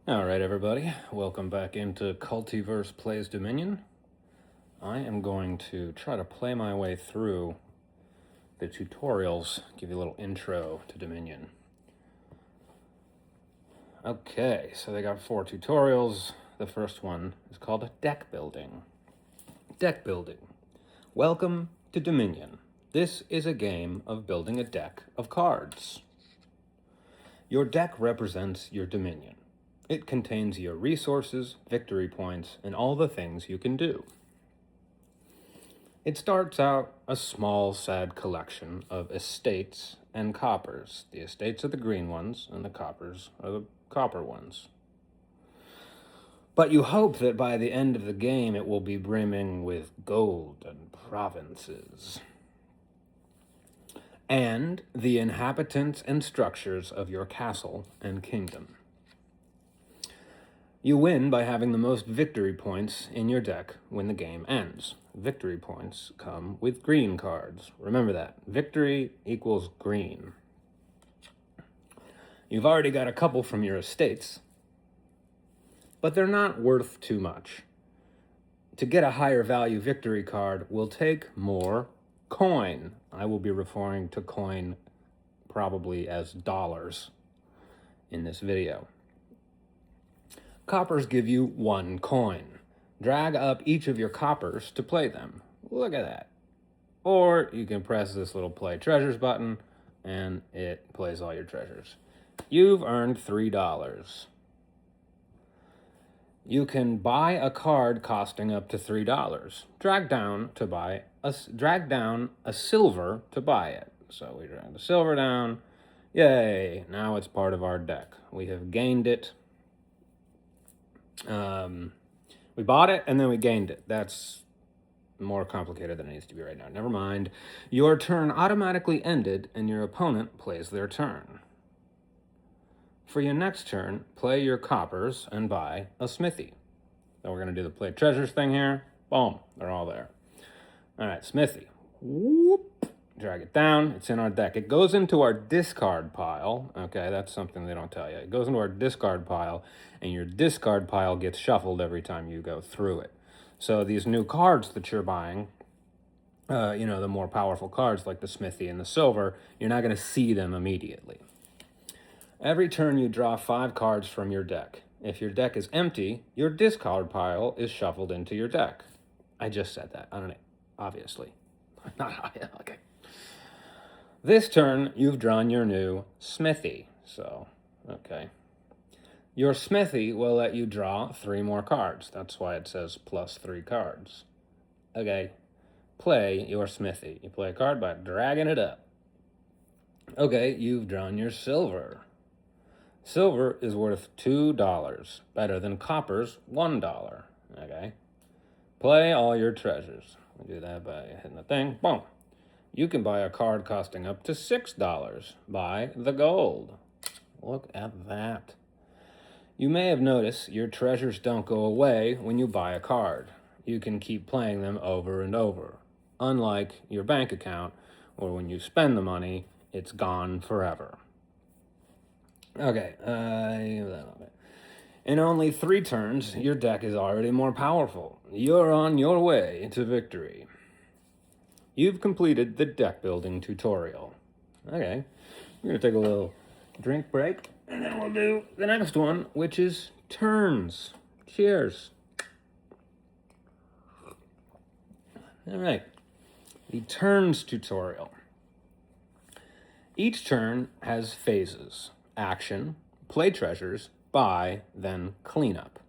Alright everybody, welcome back into Cultiverse Plays Dominion. I am going to try to play my way through the tutorials, give you a little intro to Dominion. Okay, so they got 4 tutorials. The first one is called Deck Building. Deck Building. Welcome to Dominion. This is a game of building a deck of cards. Your deck represents your Dominion. It contains your resources, victory points, and all the things you can do. It starts out a small, sad collection of estates and coppers. The estates are the green ones, and the coppers are the copper ones. But you hope that by the end of the game it will be brimming with gold and provinces, and the inhabitants and structures of your castle and kingdom. You win by having the most victory points in your deck when the game ends. Victory points come with green cards. Remember that. Victory equals green. You've already got a couple from your estates, but they're not worth too much. To get a higher value victory card will take more coin. I will be referring to coin probably as dollars in this video. Coppers give you 1 coin. Drag up each of your coppers to play them. Look at that. Or you can press this little play treasures button and it plays all your treasures. You've earned $3. You can buy a card costing up to $3. Drag down a silver to buy it. So we drag the silver down. Yay, now it's part of our deck. We have gained it. We bought it and then we gained it. That's more complicated than it needs to be right now. Never mind. Your turn automatically ended and your opponent plays their turn. For your next turn, play your coppers and buy a smithy. So we're going to do the play treasures thing here. Boom. They're all there. All right, smithy. Whoop. Drag it down. It's in our deck. It goes into our discard pile. Okay, that's something they don't tell you. It goes into our discard pile, and your discard pile gets shuffled every time you go through it. So these new cards that you're buying, the more powerful cards like the smithy and the silver, you're not going to see them immediately. Every turn you draw 5 cards from your deck. If your deck is empty, your discard pile is shuffled into your deck. I just said that. I don't know. Obviously. Not okay. This turn, you've drawn your new smithy. So, okay. Your smithy will let you draw 3 more cards. That's why it says plus 3 cards. Okay. Play your smithy. You play a card by dragging it up. Okay, you've drawn your silver. Silver is worth $2, better than copper's $1. Okay. Play all your treasures. We do that by hitting the thing. Boom. You can buy a card costing up to $6. Buy the gold. Look at that. You may have noticed your treasures don't go away when you buy a card. You can keep playing them over and over. Unlike your bank account, where when you spend the money, it's gone forever. Okay, in only 3 turns, your deck is already more powerful. You're on your way to victory. You've completed the deck building tutorial. Okay, we're going to take a little drink break, and then we'll do the next one, which is turns. Cheers. All right, the turns tutorial. Each turn has phases. Action, play treasures, buy, then cleanup.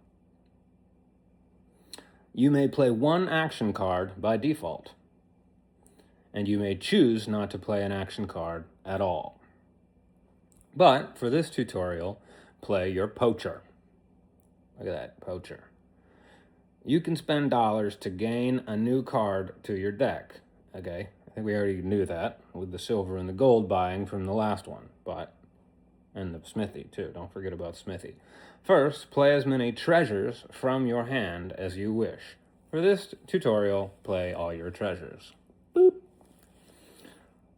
You may play 1 action card by default, and you may choose not to play an action card at all. But for this tutorial, play your poacher. Look at that, poacher. You can spend dollars to gain a new card to your deck. Okay, I think we already knew that with the silver and the gold buying from the last one, and the smithy too. Don't forget about smithy. First, play as many treasures from your hand as you wish. For this tutorial, play all your treasures. Boop.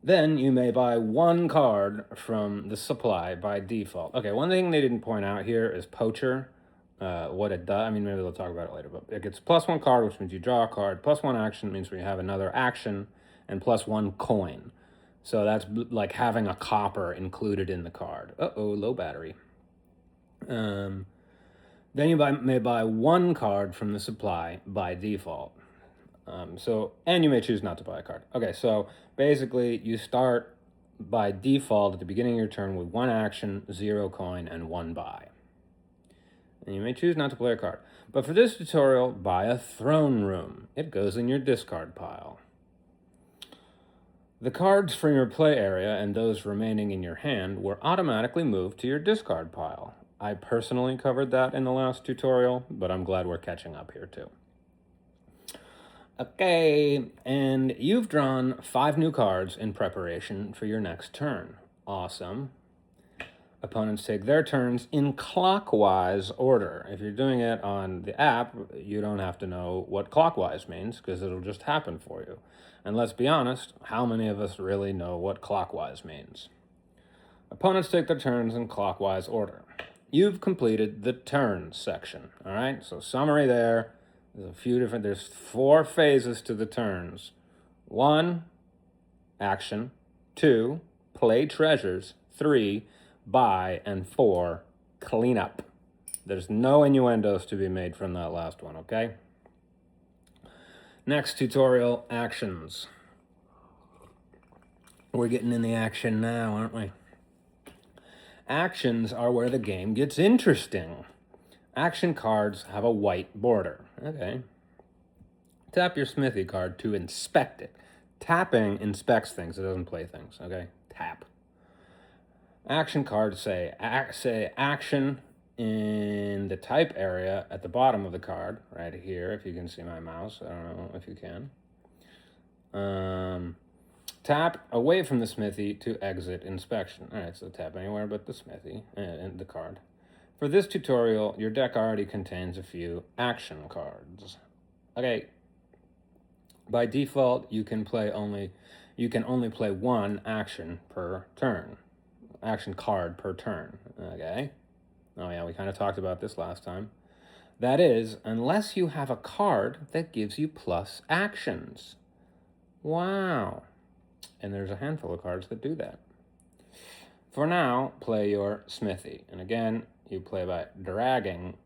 Then you may buy one card from the supply by default. Okay, one thing they didn't point out here is Poacher. What it does, I mean, maybe they'll talk about it later, but it gets +1 card, which means you draw a card. +1 action means we have another action, and +1 coin. So that's like having a copper included in the card. Uh-oh, low battery. Then you may buy one card from the supply by default. And you may choose not to buy a card. Okay, so basically you start by default at the beginning of your turn with 1 action, 0 coin, and 1 buy. And you may choose not to play a card. But for this tutorial, buy a throne room. It goes in your discard pile. The cards from your play area and those remaining in your hand were automatically moved to your discard pile. I personally covered that in the last tutorial, but I'm glad we're catching up here too. Okay, and you've drawn 5 new cards in preparation for your next turn. Awesome. Opponents take their turns in clockwise order. If you're doing it on the app, you don't have to know what clockwise means because it'll just happen for you. And let's be honest, how many of us really know what clockwise means? Opponents take their turns in clockwise order. You've completed the turn section, all right? So summary there. There's 4 phases to the turns. 1, action. 2, play treasures. 3, buy. And 4, clean up. There's no innuendos to be made from that last one, okay? Next tutorial, actions. We're getting in the action now, aren't we? Actions are where the game gets interesting. Action cards have a white border. Okay. Tap your smithy card to inspect it. Tapping inspects things. It doesn't play things. Okay. Tap. Action cards say action in the type area at the bottom of the card, right here. If you can see my mouse, I don't know if you can. Tap away from the smithy to exit inspection. All right. So tap anywhere but the smithy and the card. For this tutorial, your deck already contains a few action cards. Okay. By default, you can only play 1 action per turn. Action card per turn. Okay. Oh yeah, we kind of talked about this last time. That is, unless you have a card that gives you plus actions. Wow. And there's a handful of cards that do that. For now, play your smithy. And again, you play by dragging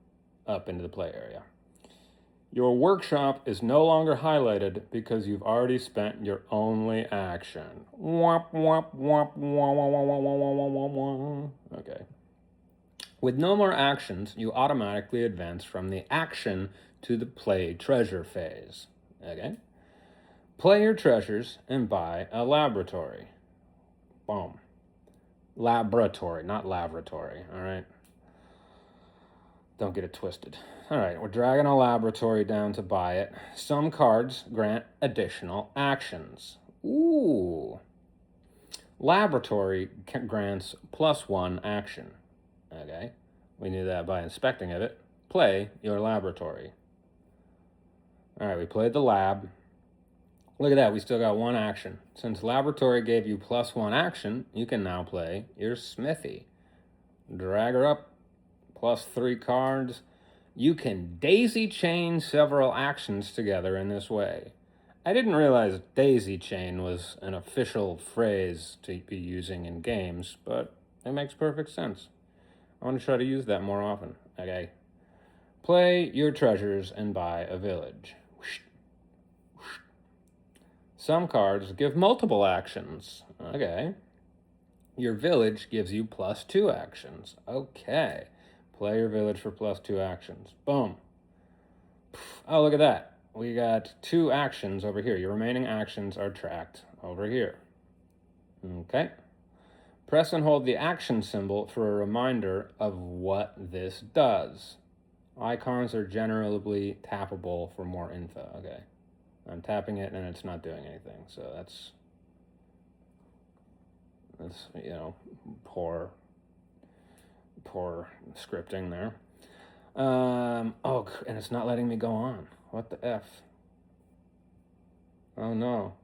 up into the play area. Your workshop is no longer highlighted because you've already spent your only action. Okay. With no more actions, you automatically advance from the action to the play treasure phase. Okay? Play your treasures and buy a laboratory. Boom. Laboratory, not laboratory, all right? Don't get it twisted. All right, we're dragging a laboratory down to buy it. Some cards grant additional actions. Ooh. Laboratory grants +1 action. Okay, we knew that by inspecting it. Play your laboratory. All right, we played the lab. Look at that, we still got 1 action. Since laboratory gave you +1 action, you can now play your smithy. Drag her up, +3 cards. You can daisy chain several actions together in this way. I didn't realize daisy chain was an official phrase to be using in games, but it makes perfect sense. I want to try to use that more often. Okay. Play your treasures and buy a village. Some cards give multiple actions. Okay. Your village gives you +2 actions. Okay. Play your village for +2 actions. Boom. Oh, look at that. We got 2 actions over here. Your remaining actions are tracked over here. Okay. Press and hold the action symbol for a reminder of what this does. Icons are generally tappable for more info. Okay. I'm tapping it and it's not doing anything. So that's poor scripting there. Oh, and it's not letting me go on. What the F? Oh no.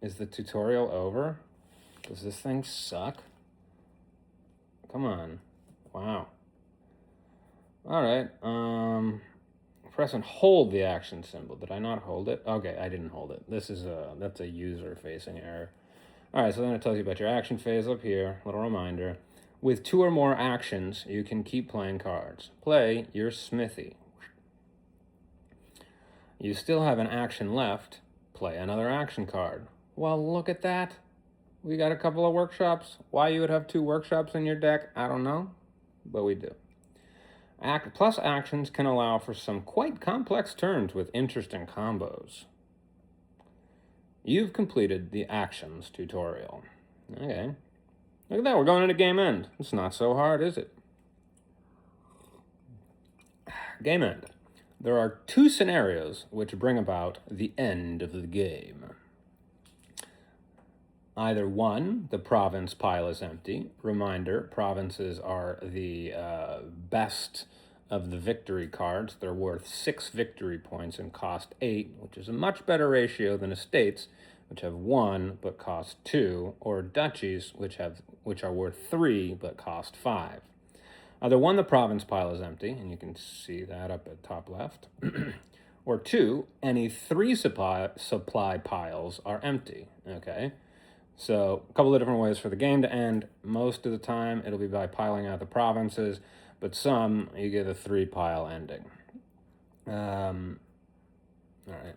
Is the tutorial over? Does this thing suck? Come on. Wow. All right. Press and hold the action symbol. Did I not hold it? Okay, I didn't hold it. That's a user-facing error. All right, so then it tells you about your action phase up here. Little reminder. With 2 or more actions, you can keep playing cards. Play your smithy. You still have an action left. Play another action card. Well, look at that. We got a couple of workshops. Why you would have 2 workshops in your deck, I don't know, but we do. Plus actions can allow for some quite complex turns with interesting combos. You've completed the actions tutorial. Okay. Look at that, we're going into game end. It's not so hard, is it? Game end. There are 2 scenarios which bring about the end of the game. Either 1, the province pile is empty. Reminder, provinces are the best of the victory cards. They're worth 6 victory points and cost 8, which is a much better ratio than estates, which have 1 but cost 2, or duchies, which are worth 3 but cost 5. Either 1, the province pile is empty, and you can see that up at top left, or 2, any 3 supply piles are empty, okay? So a couple of different ways for the game to end. Most of the time, it'll be by piling out the provinces, but some, you get a 3-pile ending. All right.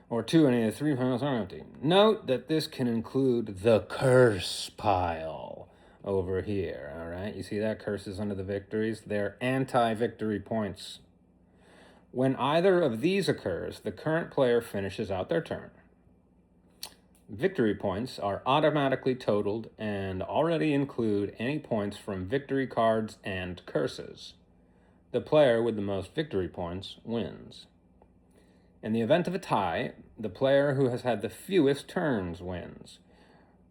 Or 2, any of the 3 piles are empty. Note that this can include the curse pile over here, all right? You see that? Curses under the victories. They're anti-victory points. When either of these occurs, the current player finishes out their turn. Victory points are automatically totaled and already include any points from victory cards and curses. The player with the most victory points wins. In the event of a tie, the player who has had the fewest turns wins.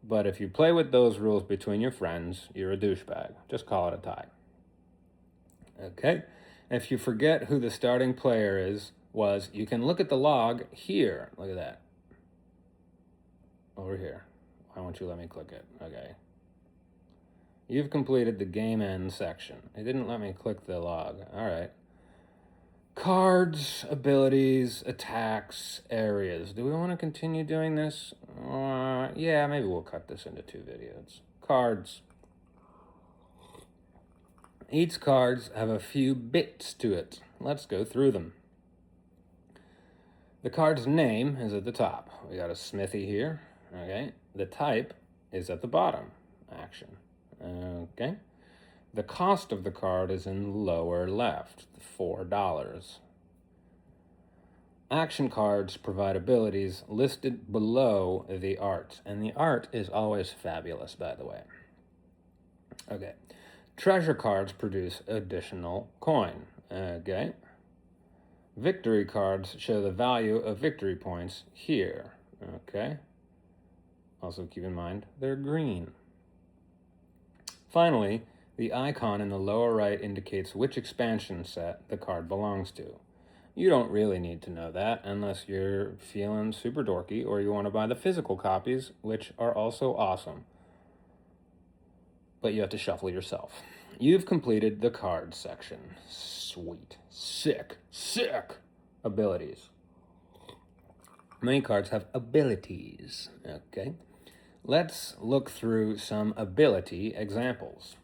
But if you play with those rules between your friends, you're a douchebag. Just call it a tie. Okay? If you forget who the starting player was, you can look at the log here. Look at that. Over here. Why won't you let me click it? Okay. You've completed the game end section. It didn't let me click the log. All right. Cards, abilities, attacks, areas. Do we want to continue doing this? Yeah, maybe we'll cut this into 2 videos. Cards. Each cards have a few bits to it. Let's go through them. The card's name is at the top. We got a smithy here. Okay. The type is at the bottom. Action. Okay. The cost of the card is in the lower left, $4. Action cards provide abilities listed below the art, and the art is always fabulous, by the way. Okay. Treasure cards produce additional coin. Okay. Victory cards show the value of victory points here. Okay. Also keep in mind, they're green. Finally, the icon in the lower right indicates which expansion set the card belongs to. You don't really need to know that unless you're feeling super dorky or you want to buy the physical copies, which are also awesome. But you have to shuffle yourself. You've completed the cards section. Sweet. Sick. Abilities. Many cards have abilities. Okay. Let's look through some ability examples.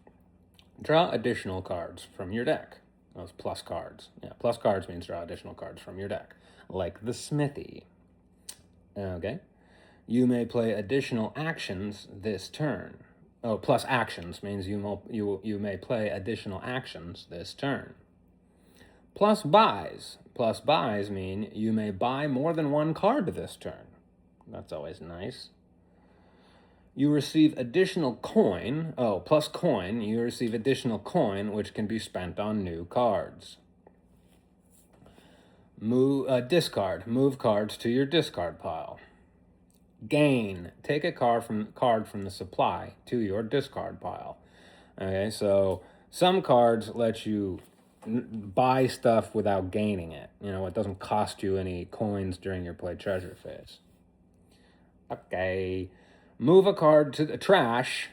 Draw additional cards from your deck. Those plus cards. Yeah, plus cards means draw additional cards from your deck. Like the smithy. Okay. You may play additional actions this turn. Oh, plus actions means you may play additional actions this turn. Plus buys. Plus buys mean you may buy more than 1 card this turn. That's always nice. You receive additional coin. Oh, plus coin. You receive additional coin, which can be spent on new cards. Discard. Move cards to your discard pile. Gain. Take a card from the supply to your discard pile. Okay, so some cards let you buy stuff without gaining it. You know, it doesn't cost you any coins during your play treasure phase. Okay. Move a card to the trash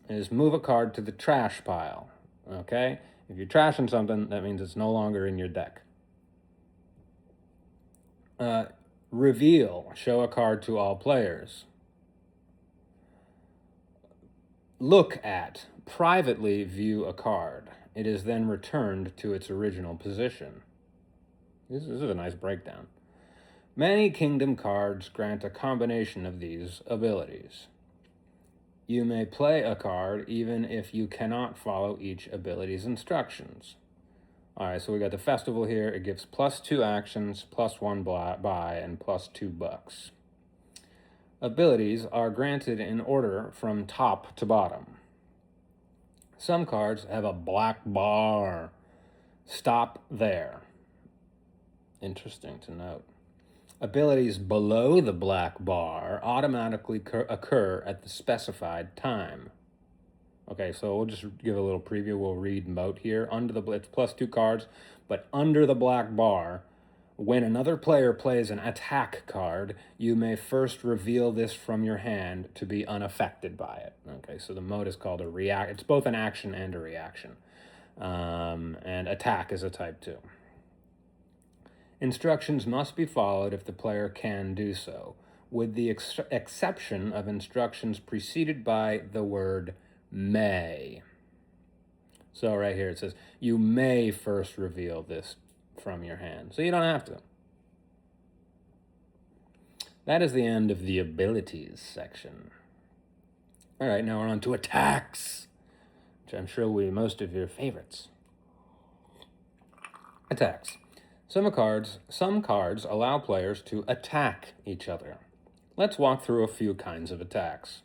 is move a card to the trash pile. Okay? If you're trashing something, that means it's no longer in your deck. Reveal, show a card to all players. Look at, privately view a card. It is then returned to its original position. This is a nice breakdown. Many kingdom cards grant a combination of these abilities. You may play a card even if you cannot follow each ability's instructions. All right, so we got the festival here. It gives +2 actions, +1 buy, and +2 bucks. Abilities are granted in order from top to bottom. Some cards have a black bar. Stop there. Interesting to note. Abilities below the black bar automatically occur at the specified time. Okay, so we'll just give a little preview. We'll read moat here. It's +2 cards, but under the black bar, when another player plays an attack card, you may first reveal this from your hand to be unaffected by it. Okay, so the mode is called a react. It's both an action and a reaction. And attack is a type 2. Instructions must be followed if the player can do so, with the exception of instructions preceded by the word may. So right here it says, you may first reveal this from your hand. So you don't have to. That is the end of the abilities section. All right, now we're on to attacks, which I'm sure will be most of your favorites. Attacks. Some cards allow players to attack each other. Let's walk through a few kinds of attacks.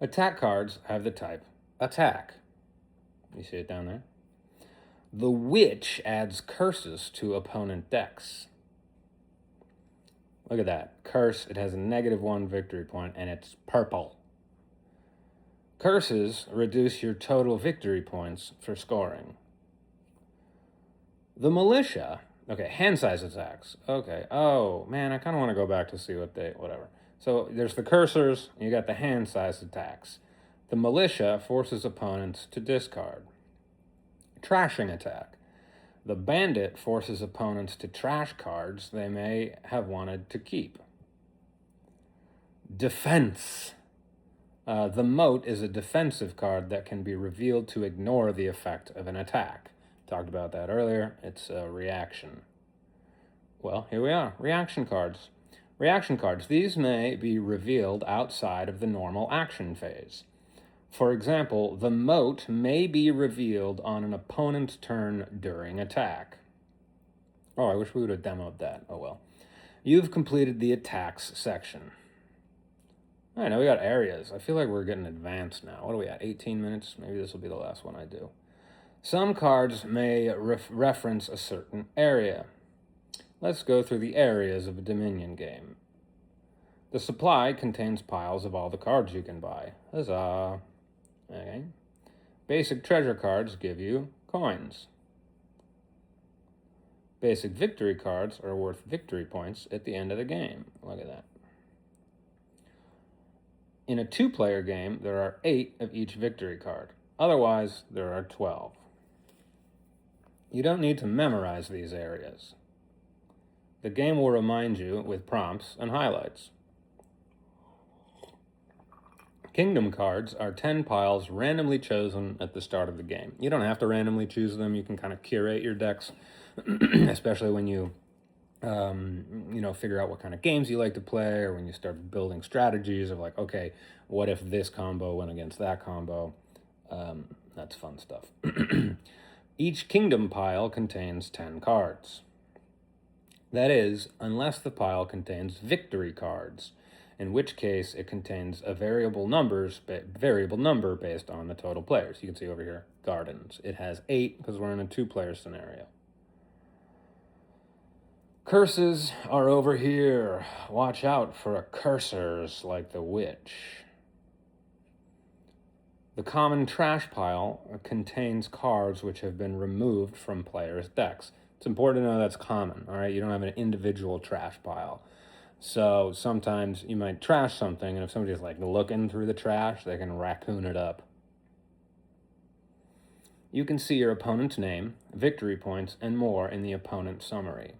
Attack cards have the type attack. You see it down there? The Witch adds curses to opponent decks. Look at that. Curse, it has a -1 victory point, and it's purple. Curses reduce your total victory points for scoring. The Militia, okay, hand size attacks. Okay, oh, man, I kind of want to go back to see whatever. So there's the cursors, you got the hand size attacks. The Militia forces opponents to discard. Trashing attack. The Bandit forces opponents to trash cards they may have wanted to keep. Defense. The Moat is a defensive card that can be revealed to ignore the effect of an attack. Talked about that earlier. It's a reaction. Well, here we are. Reaction cards. Reaction cards. These may be revealed outside of the normal action phase. For example, the Moat may be revealed on an opponent's turn during attack. Oh, I wish we would have demoed that. Oh well. You've completed the attacks section. All right, now we got areas. I feel like we're getting advanced now. What are we at? 18 minutes? Maybe this will be the last one I do. Some cards may reference a certain area. Let's go through the areas of a Dominion game. The supply contains piles of all the cards you can buy. Huzzah! Okay. Basic treasure cards give you coins. Basic victory cards are worth victory points at the end of the game. Look at that. In a 2-player game, there are 8 of each victory card. Otherwise, there are 12. You don't need to memorize these areas. The game will remind you with prompts and highlights. Kingdom cards are 10 piles randomly chosen at the start of the game. You don't have to randomly choose them. You can kind of curate your decks, especially when you figure out what kind of games you like to play, or when you start building strategies of like, okay, what if this combo went against that combo? That's fun stuff. Each kingdom pile contains 10 cards. That is, unless the pile contains victory cards, in which case it contains a variable number based on the total players. You can see over here, Gardens. It has 8 because we're in a 2-player scenario. Curses are over here. Watch out for cursors like the Witch. The common trash pile contains cards which have been removed from players' decks. It's important to know that's common, all right? You don't have an individual trash pile. So sometimes you might trash something, and if somebody's like looking through the trash, they can raccoon it up. You can see your opponent's name, victory points, and more in the opponent summary.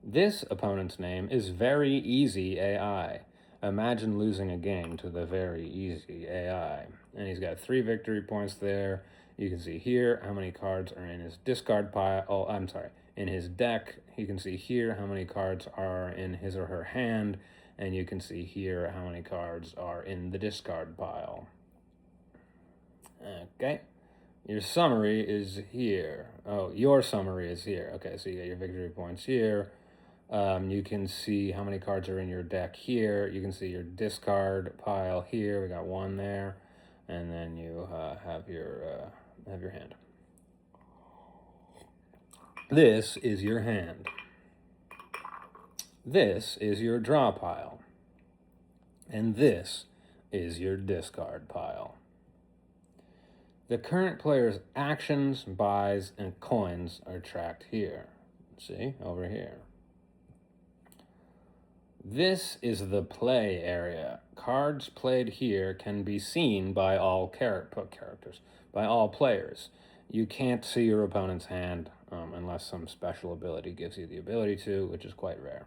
This opponent's name is Very Easy AI. Imagine losing a game to the Very Easy AI. And he's got 3 victory points there. You can see here how many cards are in his discard pile. Oh, I'm sorry, in his deck. You can see here how many cards are in his or her hand. And you can see here how many cards are in the discard pile. Okay. Your summary is here. Oh, your summary is here. Okay, so you get your victory points here. You can see how many cards are in your deck here. You can see your discard pile here. We got 1 there, and then you have your hand. This is your hand. This is your draw pile, and this is your discard pile. The current player's actions, buys, and coins are tracked here. See, over here. This is the play area. Cards played here can be seen by all by all players. You can't see your opponent's hand unless some special ability gives you the ability to, which is quite rare.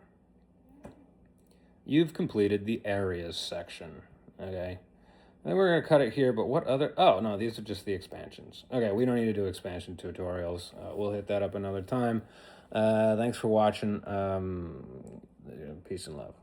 You've completed the areas section, okay? Then we're going to cut it here, but what other... Oh, no, these are just the expansions. Okay, we don't need to do expansion tutorials. We'll hit that up another time. Thanks for watching. Peace and love.